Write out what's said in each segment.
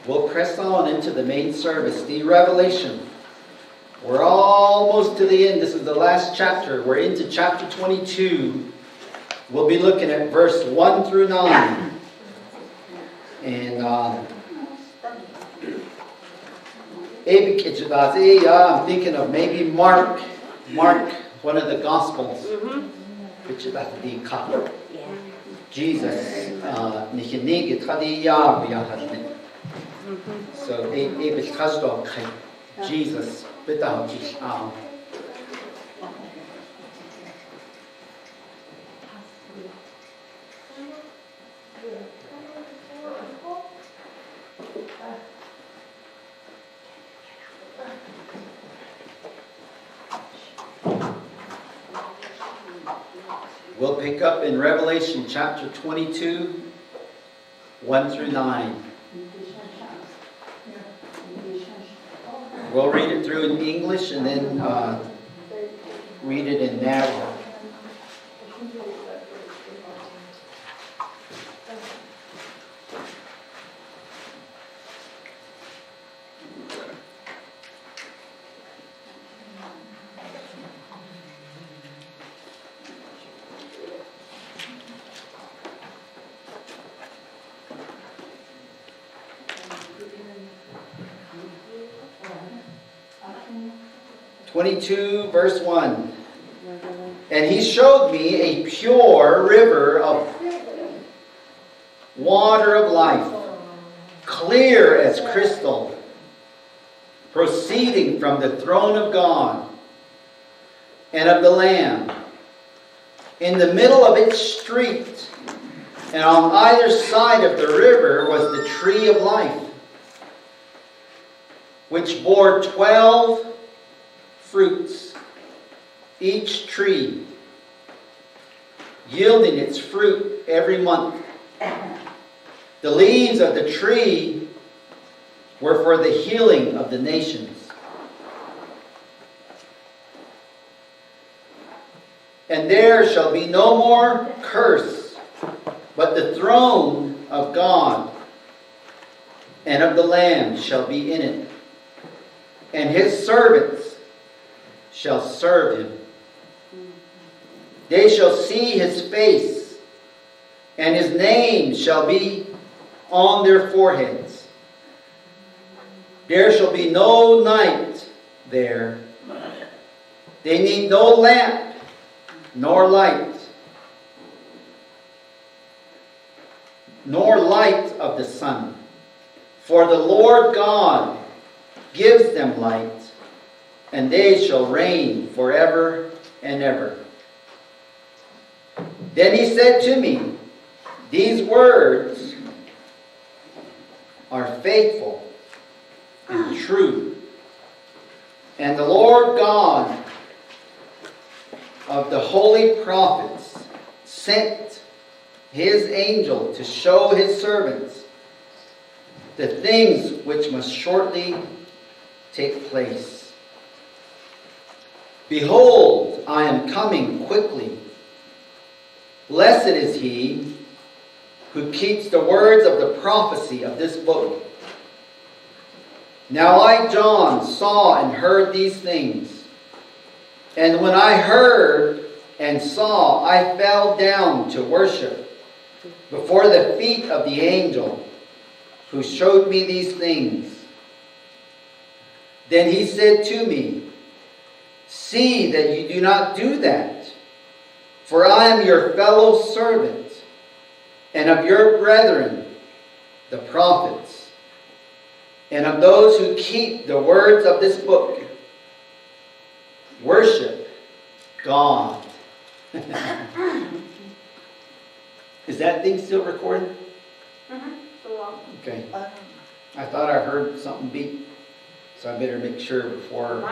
We'll press on into the main service, the Revelation. We're almost to the end. This is the last chapter. We're into chapter 22. We'll be looking at verse 1 through 9. And I'm thinking of maybe Mark, one of the Gospels. Jesus, so Jesus, we'll pick up in Revelation chapter 22, 1 through 9. We'll read it through in English and then read it in Navajo. Verse 1. And he showed me a pure river of water of life, clear as crystal, proceeding from the throne of God and of the Lamb. In the middle of its street, and on either side of the river, was the tree of life, which bore 12 fruits, each tree yielding its fruit every month. The leaves of the tree were for the healing of the nations. And there shall be no more curse, but the throne of God and of the Lamb shall be in it, and his servants shall serve him. They shall see his face, and his name shall be on their foreheads. There shall be no night there. They need no lamp nor light, nor light of the sun. For the Lord God gives them light, and they shall reign forever and ever. Then he said to me, these words are faithful and true. And the Lord God of the holy prophets sent his angel to show his servants the things which must shortly take place. Behold, I am coming quickly. Blessed is he who keeps the words of the prophecy of this book. Now I, John, saw and heard these things. And when I heard and saw, I fell down to worship before the feet of the angel who showed me these things. Then he said to me, see that you do not do that, for I am your fellow servant and of your brethren, the prophets, and of those who keep the words of this book. Worship God. Is that thing still recording? Okay. I thought I heard something beep, so I better make sure before. The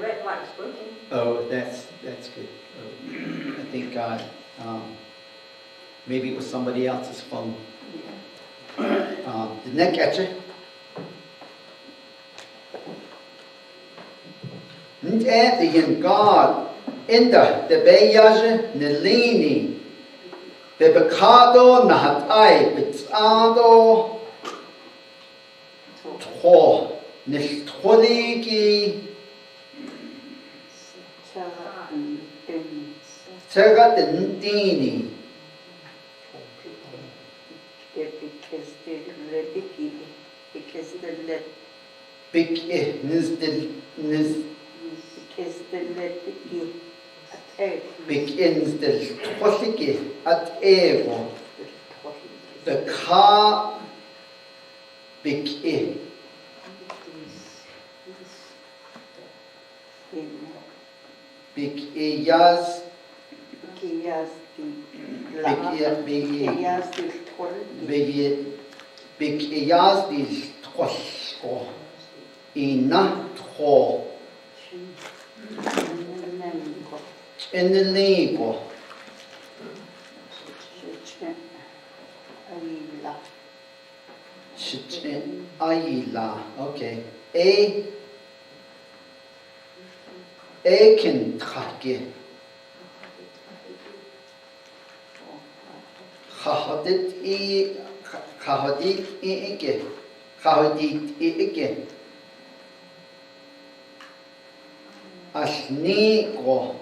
red light's blinking. Oh, that's good. I think maybe it was somebody else's phone. Didn't that catch it? N't God in the beyaje nelini the pecado nahatay pitsado tro nis troligi 제가 든디니 big nis big ins del troligi at ego the car big big yas big yas dis trosko ina tro in the lego ayla okay ken trake khahadit ike asniqo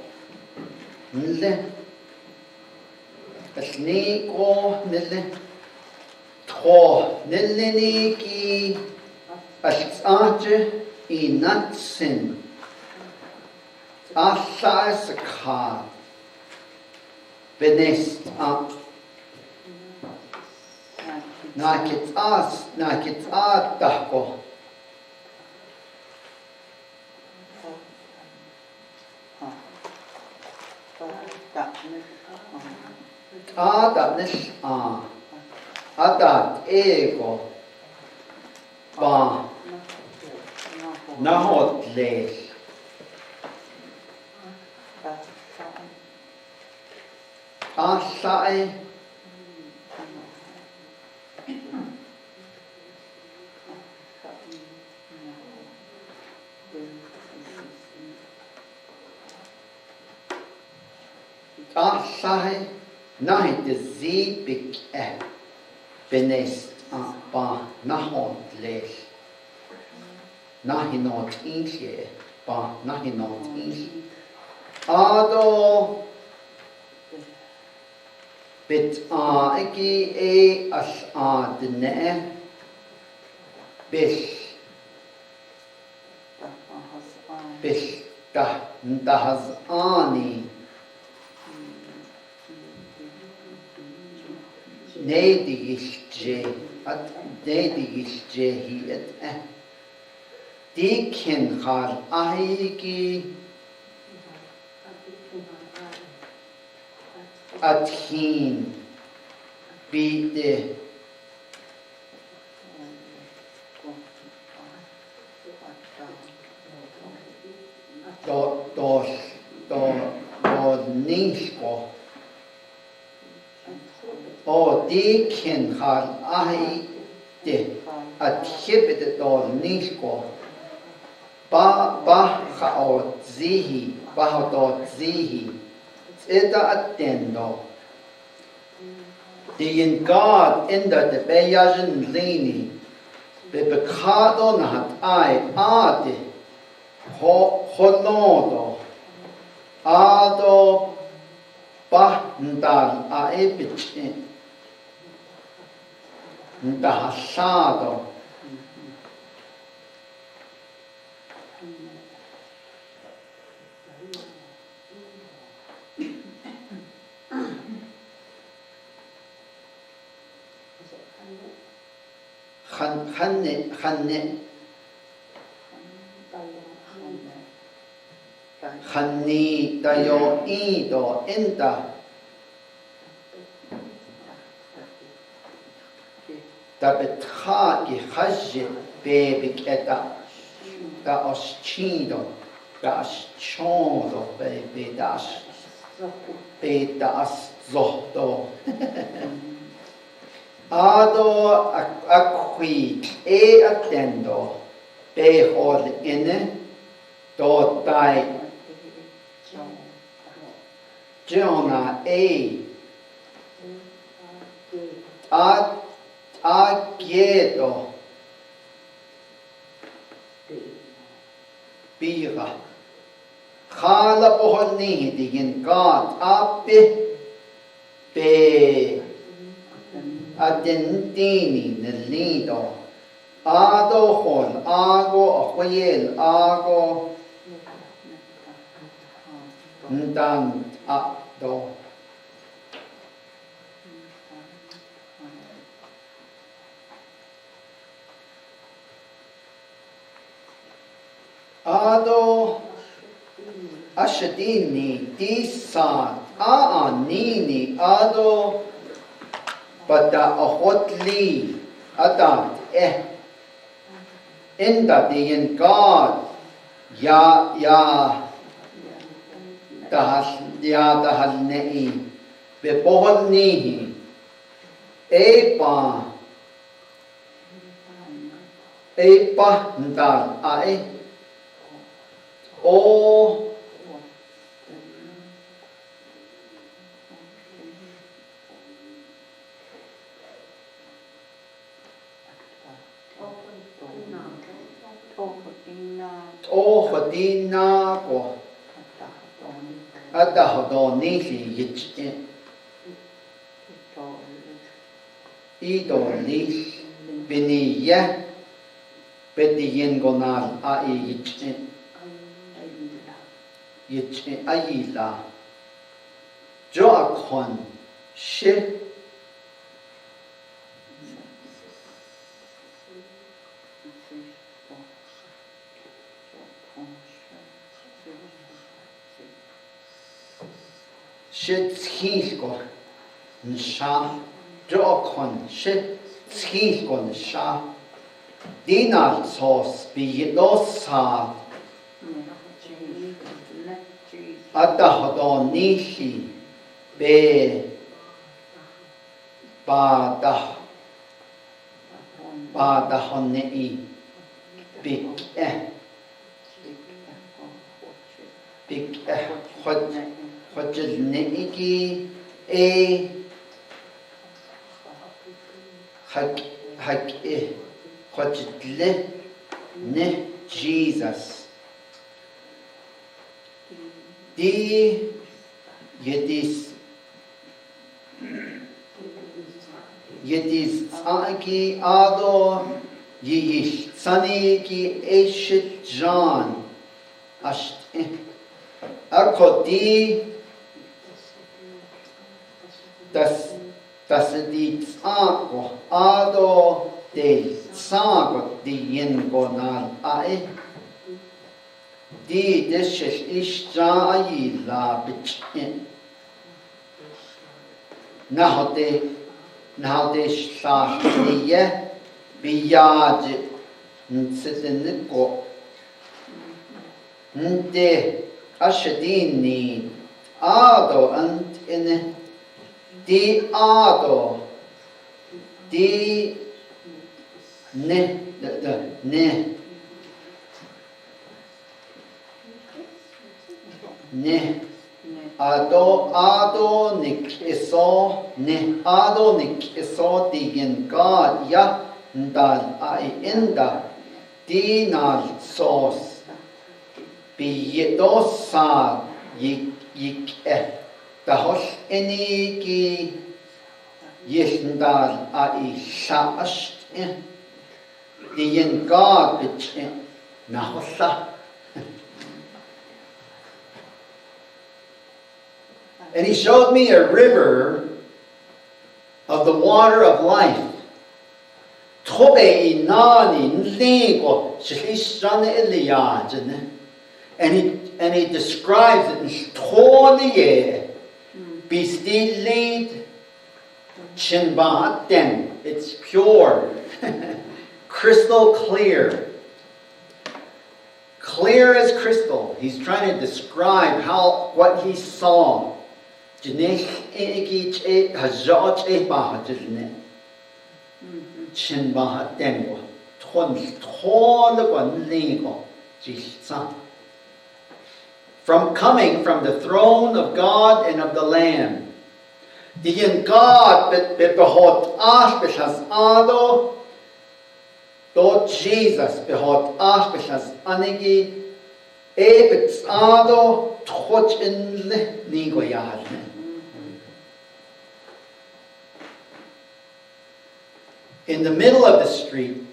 nille tro nilleniki asage inatsin asaka benest nakit tahko Adamnis adat ego ba nahot les asai nahi de zibik benest ba nahot les nahi not inche ba nahi not inche ado bit eki as adne bish dahaz ani Nedigisje hi et diken har aigi at hin bide do nispo O diken har aide at hibet dol nisko ba haot zihi eda attendo the God in the beyajen lini be bekado nahat ade holodo ado ba ndal aebit Dahasado Khani tayo ido enta Tabetha ki hajje bebik eta da oschido da schodo bebe das zohdo ado acqui attendo be hol inne do dai Jonah agiedo Bira. Khala pohon ni digin God api be adentini nelido. Ado hon ago akwel ago ndang ado. Ado ashadini disan aanini ado bata ahotli adat inda diin God ya dahal nei bepohol nihi epa ndal ae o hodina ko ada hodoni li idoli biniya bediyen gonal a yiche ayila jo akon she Tschilko nsha jokon tschilko nsha dinal sos bilosa adahadonishi be badahonei big Hojil neiki hojile ne Jesus. Di yedis aki ado yish saniki eshit John asht akoti das die Zago ado de Zago die Yengonal ae die des ist ja la bich nahde shahniye biyaj nsidniko nde ashadini ado ant in di ado di ne ado nik eso digin God ya ndal ai inda dinal sos bi dosa yik dahol eniki yisndal ai shaast digin God bit nahosa. And he showed me a river of the water of life. And he describes it in it's pure, crystal clear. Clear as crystal. He's trying to describe what he saw. From coming from the throne of God and of the Lamb. The God behot as ado Do Jesus behot ashbechas anigi ebets ado toch in le nigo yahadne. In the middle of the street,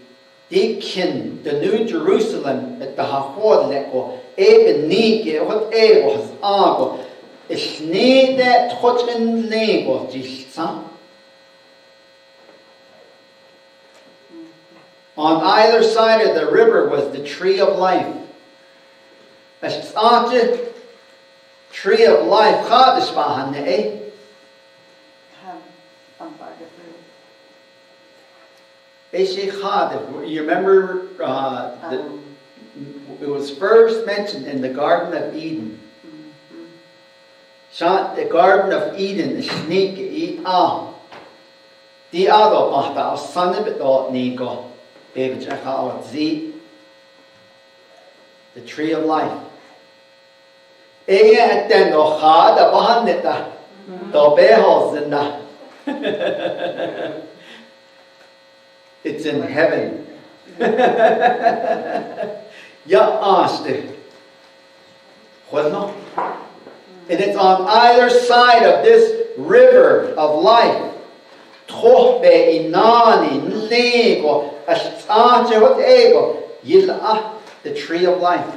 Deakin, the New Jerusalem, at the Hahod leko, eben nike, hot ego has ago, is need that toch in lego, jisam. On either side of the river was the tree of life. A tree of life, chadish bahane. You remember it was first mentioned in the Garden of Eden. The Garden of Eden is sneak eat ah. The other mahta son of it nigo. The tree of life. It's in heaven. And it's on either side of this river of life. The tree of life.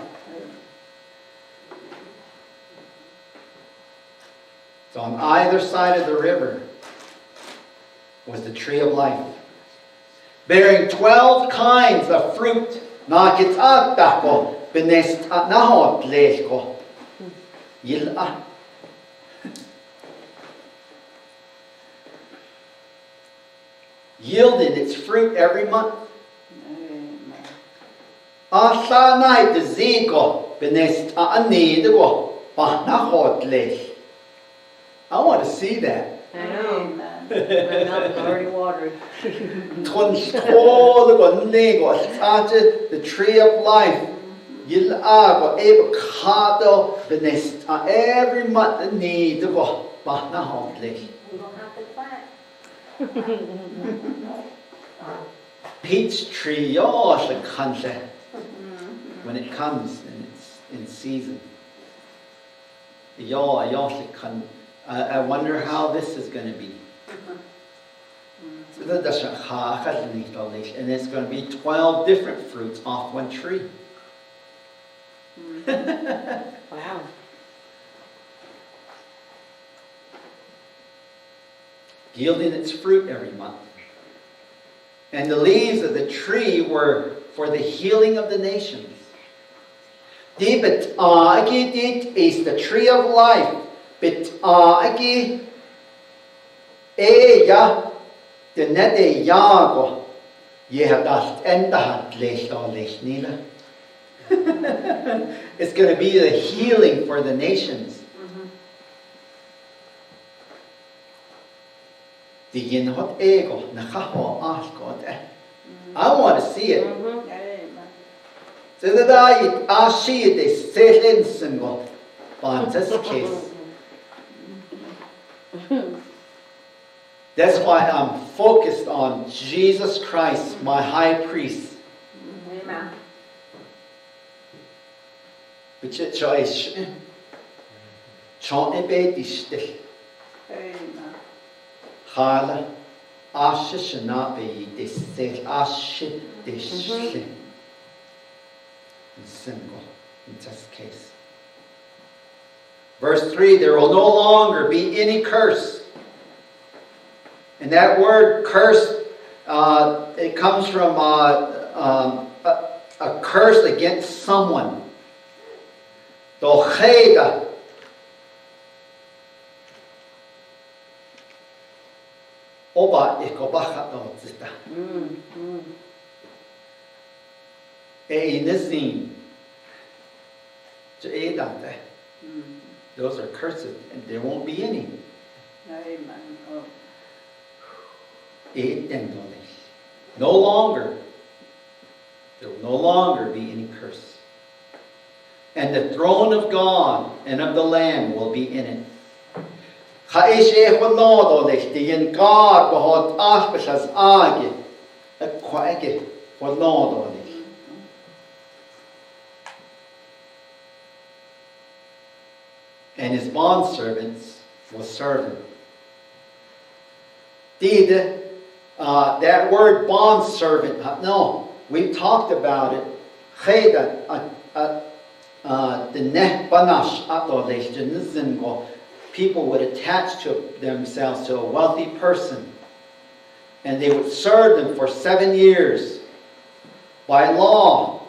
So on either side of the river was the tree of life, bearing 12 kinds of fruit. Yielding its fruit every month. I want to see that. I know. My mouth is already watered. The tree of life. Every month need to go. We don't have to plant. Peach tree, when it comes and it's in season. I wonder how this is going to be. And it's going to be 12 different fruits off one tree. Wow. Yielding its fruit every month. And the leaves of the tree were for the healing of the nations. Is the tree of life. It's going to be the healing for the nations. I want to see it. That's why I'm focused on Jesus Christ, my high priest. Amen. Which it choice. Chant ebedishte. Hala ashe shanabe desel ashe deshle. Symbol in this case. Verse 3, there will no longer be any curse. And that word curse, it comes from a curse against someone. Docheda. Oba ikobacha dotzita. Those are curses, and there won't be any. No longer. There will no longer be any curse. And the throne of God and of the Lamb will be in it. for Lord. And his bondservants will serve him. That word bondservant, no, we talked about it. People would attach themselves to a wealthy person, and they would serve them for 7 years. By law,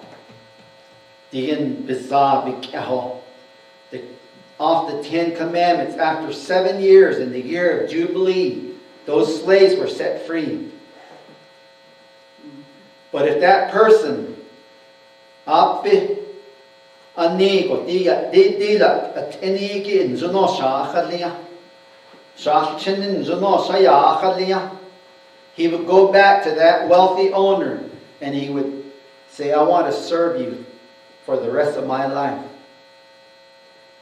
off the 10 Commandments, after 7 years in the year of Jubilee, those slaves were set free. But if that person, he would go back to that wealthy owner and he would say, I want to serve you for the rest of my life.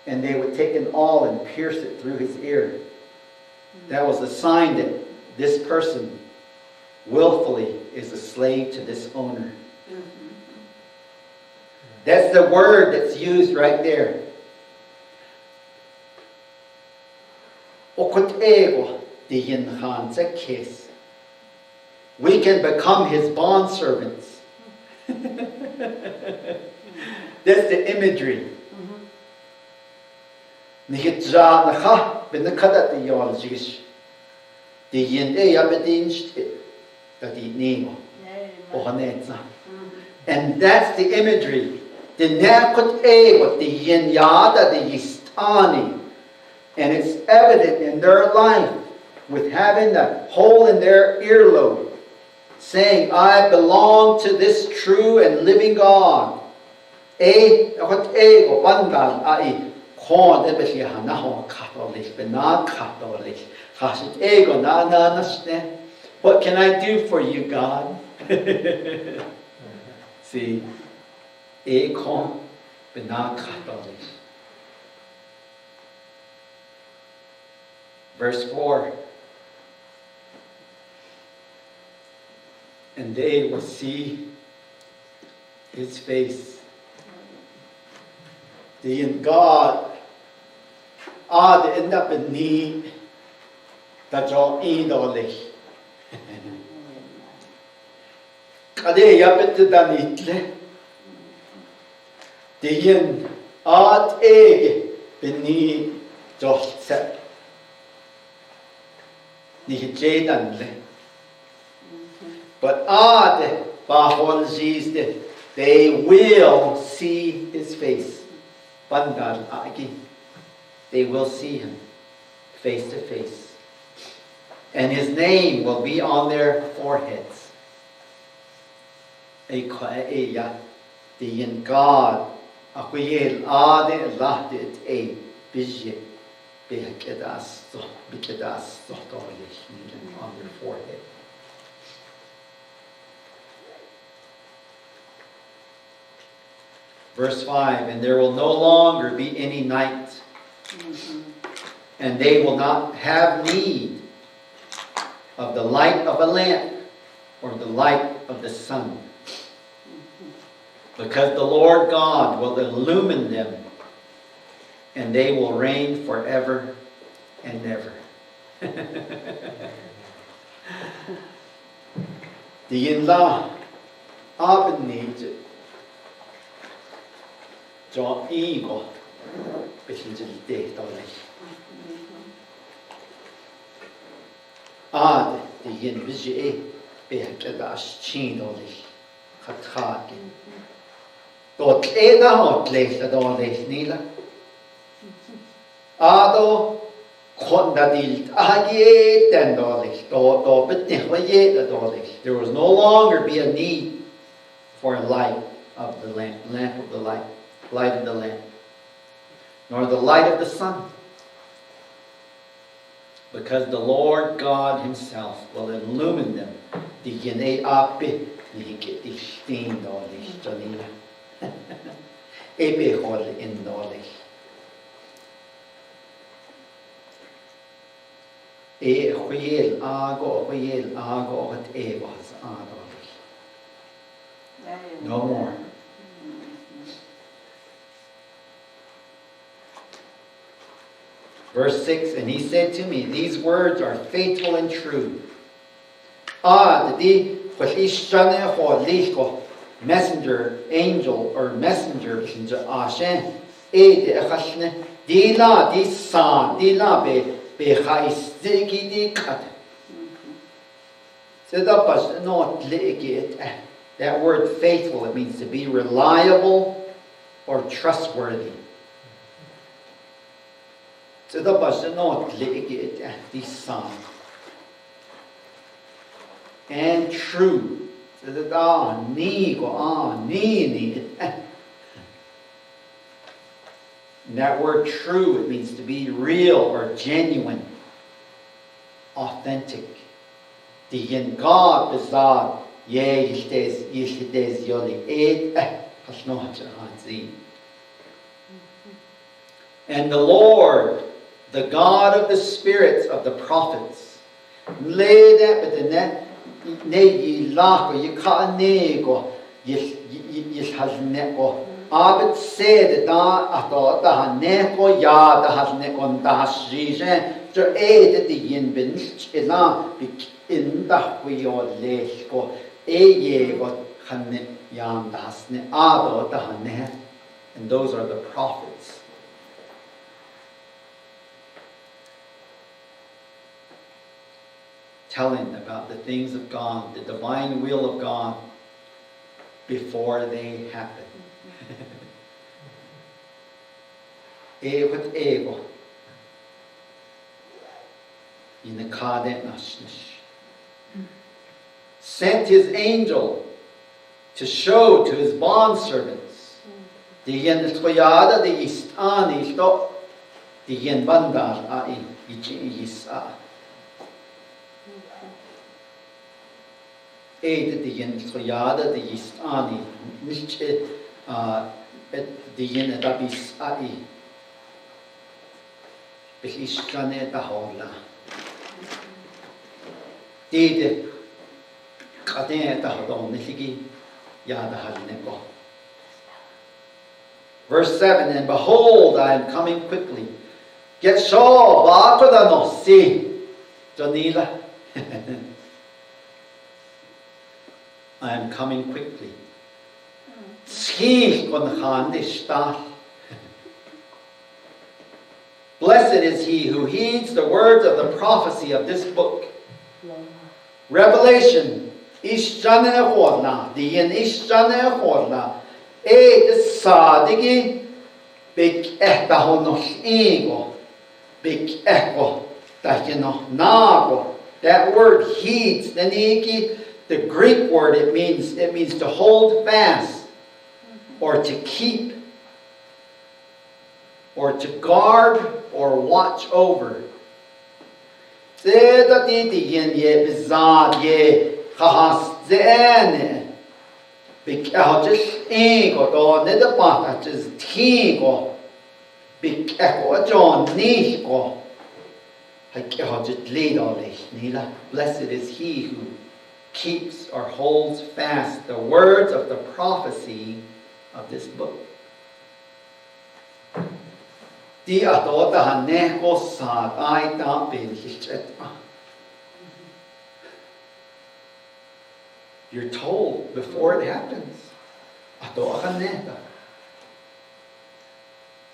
And they would take an awl and pierce it through his ear. That was a sign that this person willfully is a slave to this owner. That's the word that's used right there. We can become his bondservants. That's the imagery. And that's the imagery. And it's evident in their life with having the hole in their earlobe, saying, I belong to this true and living God. What can I do for you, God? See, verse 4. And they will see his face. The God, the end up in need, that you're in the life. Kade yapet danitle. Diyen at eg beni johtse. But they will see his face. They will see him face to face. And his name will be on their foreheads. God, on their forehead. Verse 5, and there will no longer be any night, and they will not have need of the light of a lamp or the light of the sun, because the Lord God will illumine them, and they will reign forever and ever. The inla abnid John Eagle Bichingel de Dolly. The yin visual Beakadas Chin Dolly. Hataki. Dot Eda hot lace at all lace Nila. Ado Kondadil Agie and Dolly. There was no longer be a need for a light of the lamp of the light of the lamp, nor the light of the sun, because the Lord God himself will illumine them. No more. Verse 6, and he said to me, these words are faithful and true. Messenger, angel, or messenger, di la di san, di la be chaistigi di kat. That word faithful, it means to be reliable or trustworthy. And true. And that word true, it means to be real or genuine, authentic. And the Lord, the God of the spirits of the prophets, lay that but the net. Ne lako ye ka nego yes has neko abet said da ato da neko ya da has neko da shije jo the yin bin ila in da we o lesko ye go khanne yam da hasne ado da ne, and those are the prophets. Telling about the things of God, the divine will of God, before they happen. Egot ego. In the kadet nashnish. Sent his angel to show to his bondservants the yen tkoyada the istani stop the yen bandar ai yisa. The yin tkoyada the istani nicht the yin dabis ai bishkane da hola de kade da hodon niligi yada halneko. Verse 7, and behold, I am coming quickly. Get shaw bakoda no si Janila. I am coming quickly. Blessed is he who heeds the words of the prophecy of this book. Revelation. Ishjane horla. Diyen ishjane horla. The sadigi. Big ehonos ego. Big echo. Nago. That word heeds. The Greek word, it means to hold fast, or to keep, or to guard, or watch over. Blessed is he who keeps or holds fast the words of the prophecy of this book. You're told before it happens.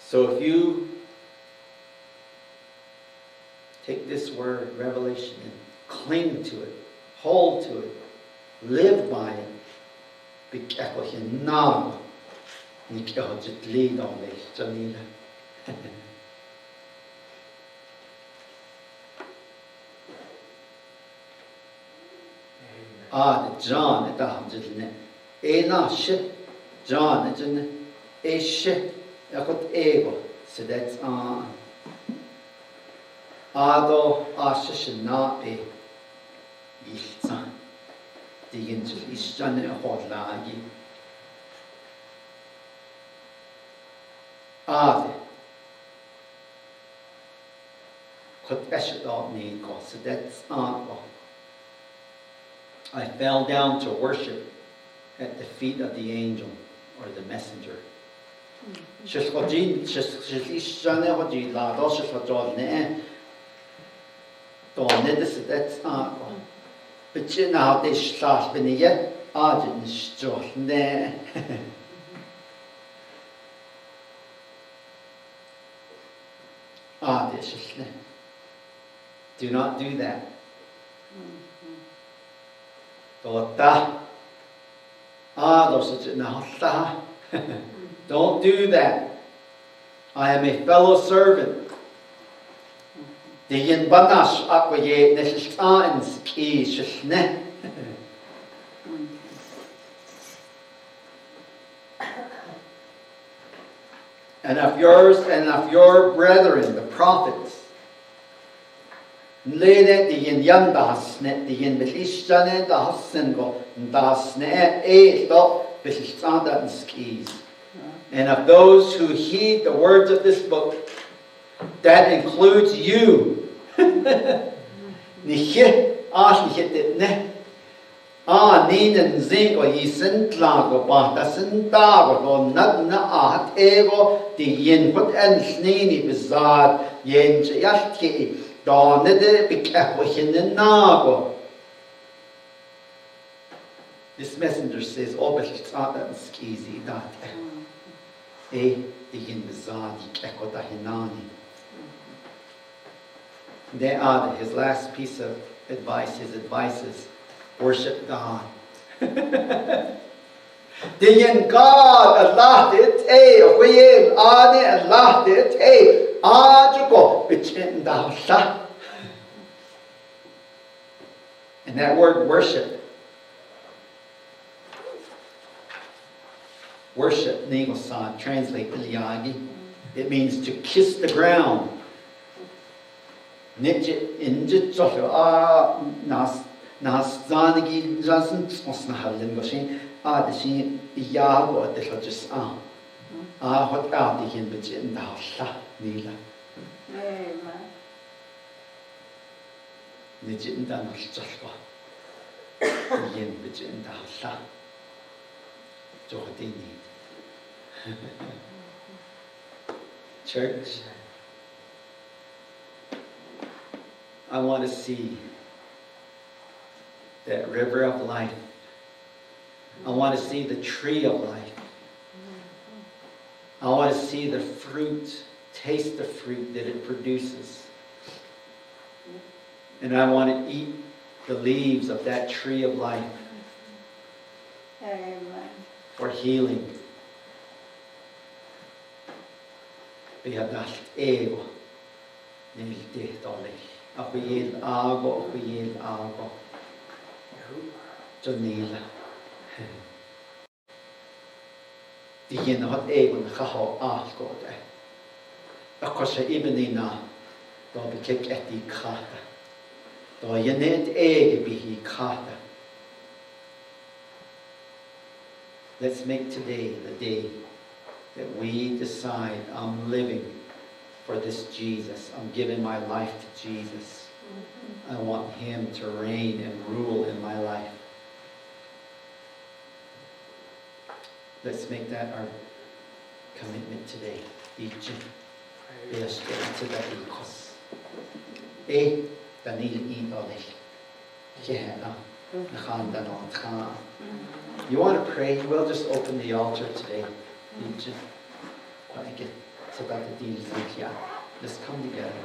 So if you take this word, revelation, and cling to it, hold to it, live by it, John at John ego. So that's Ado Asha should not be Yilza. The Yinjil Ishjan Hodlagi. Ade. Could Eshet need God. So that's I fell down to worship at the feet of the angel or the messenger. Do not do that. Don't do that. I am a fellow servant. And of yours and of your brethren, the prophets. Lede digin yandasne digin belishane dasengo dasne to belishanda skis. And of those who heed the words of this book, that includes you. Nihe ashnihet ne. Ninen zingo yisen tlago bahtasen dago nad na ahat ego di yin put en snini bizad yen yashki donede bikahwhin nago. This messenger says, "Oh, but it's not that skizi that." Di yin bizad yikeko dahinani. There his last piece of advice. His advice is, worship God. Din God Allah it we Allah it ajugo bitchin da. And that word worship Nigosan translate Iliyagi. It means to kiss the ground. Nijit injit nas zanigi jasen osna halin goshin the shin yago de just hot out the hin bitchin da nila. Amen. Nijit da no chaswa. Yin bitchin da Jordini. Church, I want to see that river of life. I want to see the tree of life. I want to see the fruit, taste the fruit that it produces. And I want to eat the leaves of that tree of life. Amen. For healing. Biadalt ego. Nil dihtole. Apiyil ago. Janila. Diyin hot ego nchaho ago de. Akosha ibenina. Do bekek eti kata. Do yenet ege bihi kata. Let's make today the day that we decide I'm living for this Jesus. I'm giving my life to Jesus. I want Him to reign and rule in my life. Let's make that our commitment today. Each best to the ikos. Danil idolish. Yeah. You want to pray? We'll just open the altar today. Let's come together.